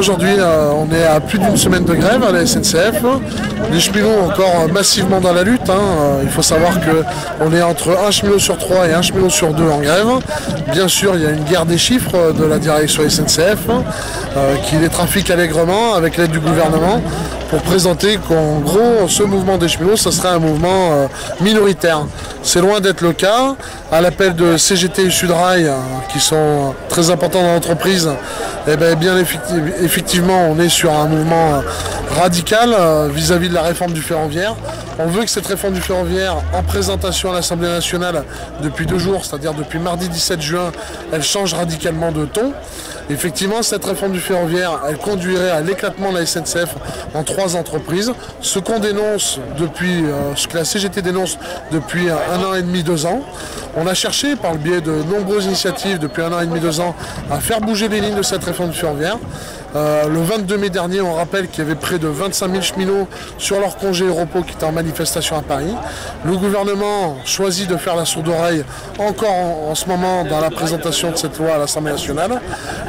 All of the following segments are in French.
aujourd'hui, on est à plus d'une semaine de grève à la SNCF. Les cheminots encore massivement dans la lutte. Il faut savoir qu'on est entre un cheminot sur 3 et un cheminot sur 2 en grève. Bien sûr, il y a une guerre des chiffres de la direction SNCF qui les trafique allègrement avec l'aide du gouvernement pour présenter qu'en gros, ce mouvement des cheminots, ce serait un mouvement minoritaire. C'est loin d'être le cas. À l'appel de CGT et Sudrail, qui sont très importants dans l'entreprise, eh bien effectivement, on est sur un mouvement radical vis-à-vis de la réforme du ferroviaire. On veut que cette réforme du ferroviaire, en présentation à l'Assemblée nationale depuis 2 jours, c'est-à-dire depuis mardi 17 juin, elle change radicalement de ton. Effectivement, cette réforme du ferroviaire, elle conduirait à l'éclatement de la SNCF en 3 entreprises. Ce qu'on dénonce depuis, ce que la CGT dénonce depuis 1 an et demi, 2 ans. On a cherché, par le biais de nombreuses initiatives depuis 1 an et demi, 2 ans, à faire bouger les lignes de cette réforme du ferroviaire. Le 22 mai dernier, on rappelle qu'il y avait près de 25 000 cheminots sur leur congé et repos qui étaient en manifestation à Paris. Le gouvernement choisit de faire la sourde oreille encore en ce moment dans la présentation de cette loi à l'Assemblée nationale.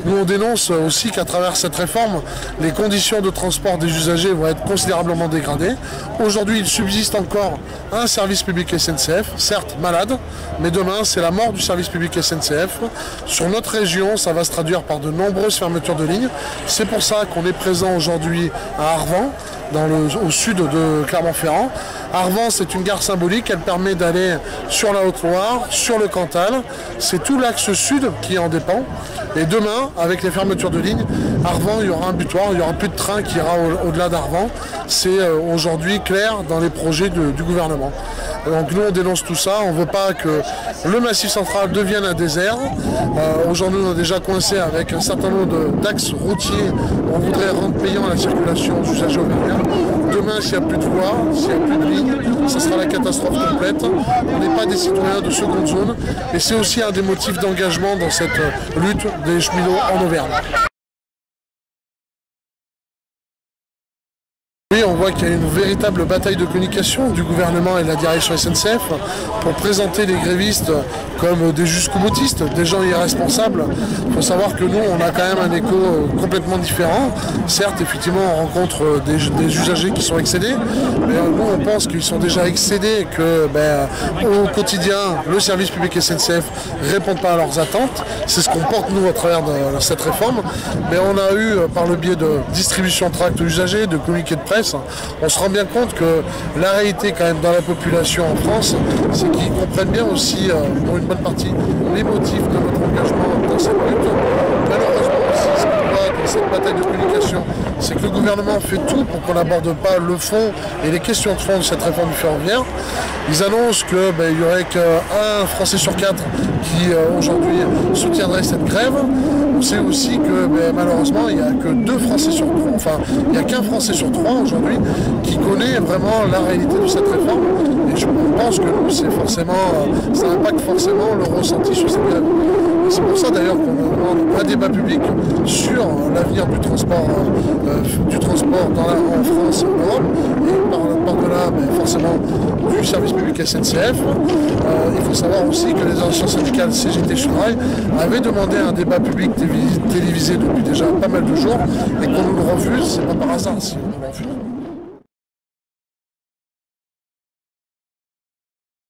Nous, on dénonce aussi qu'à travers cette réforme, les conditions de transport des usagers vont être considérablement dégradées. Aujourd'hui, il subsiste encore un service public SNCF, certes malade, mais demain, c'est la mort du service public SNCF. Sur notre région, ça va se traduire par de nombreuses fermetures de lignes. C'est pour ça qu'on est présent aujourd'hui à Arvans, au sud de Clermont-Ferrand. Arvans, c'est une gare symbolique, elle permet d'aller sur la Haute-Loire, sur le Cantal. C'est tout l'axe sud qui en dépend. Et demain, avec les fermetures de lignes, Arvans, il y aura un butoir, il n'y aura plus de train qui ira au-delà d'Arvans. C'est aujourd'hui clair dans les projets du gouvernement. Donc nous, on dénonce tout ça. On ne veut pas que le Massif central devienne un désert. Aujourd'hui, on est déjà coincé avec un certain nombre d'axes routiers. On voudrait rendre payant la circulation aux usagers auvergnats. Demain, s'il n'y a plus de voies, s'il n'y a plus de lignes, ça sera la catastrophe complète. On n'est pas des citoyens de seconde zone. Et c'est aussi un des motifs d'engagement dans cette lutte des cheminots en Auvergne. Oui, on voit qu'il y a une véritable bataille de communication du gouvernement et de la direction SNCF pour présenter les grévistes comme des jusqu'au-boutistes, des gens irresponsables. Il faut savoir que nous, on a quand même un écho complètement différent. Certes, effectivement, on rencontre des usagers qui sont excédés, mais nous, on pense qu'ils sont déjà excédés, que au quotidien, le service public SNCF ne répond pas à leurs attentes. C'est ce qu'on porte, nous, à travers de cette réforme. Mais on a eu, par le biais de distribution de tracts usagers, de communiqués de presse, on se rend bien compte que la réalité quand même dans la population en France, c'est qu'ils comprennent bien aussi, pour une bonne partie, les motifs de notre engagement dans cette lutte. Malheureusement aussi, ce qu'on voit dans cette bataille de communication, c'est que le gouvernement fait tout pour qu'on n'aborde pas le fond et les questions de fond de cette réforme du ferroviaire. Ils annoncent qu'il n'y aurait qu'un Français sur 4 qui aujourd'hui soutiendrait cette grève. On sait aussi que malheureusement il n'y a que 2 Français sur 3, enfin il n'y a qu'un Français sur 3 aujourd'hui qui connaît vraiment la réalité de cette réforme. Et je pense que nous, ça impacte forcément le ressenti sur cette grève. Et c'est pour ça d'ailleurs qu'on demande un débat public sur l'avenir du transport en France et en Europe, et par-delà forcément du service public SNCF. Il faut savoir aussi que les associations syndicales CGT Sudrail avaient demandé un débat public télévisé depuis déjà pas mal de jours, et qu'on nous le refuse, c'est pas par hasard si on nous le refuse.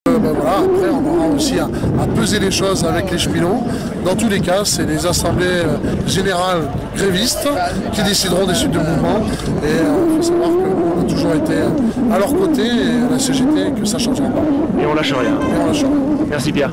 Voilà, après on aura aussi à peser les choses avec les cheminots. Dans tous les cas, c'est les assemblées générales grévistes qui décideront des suites de mouvement. Et il faut savoir qu'on a toujours été à leur côté, et à la CGT, que ça ne changera pas. Et on lâche rien. Et on lâche rien. Merci Pierre.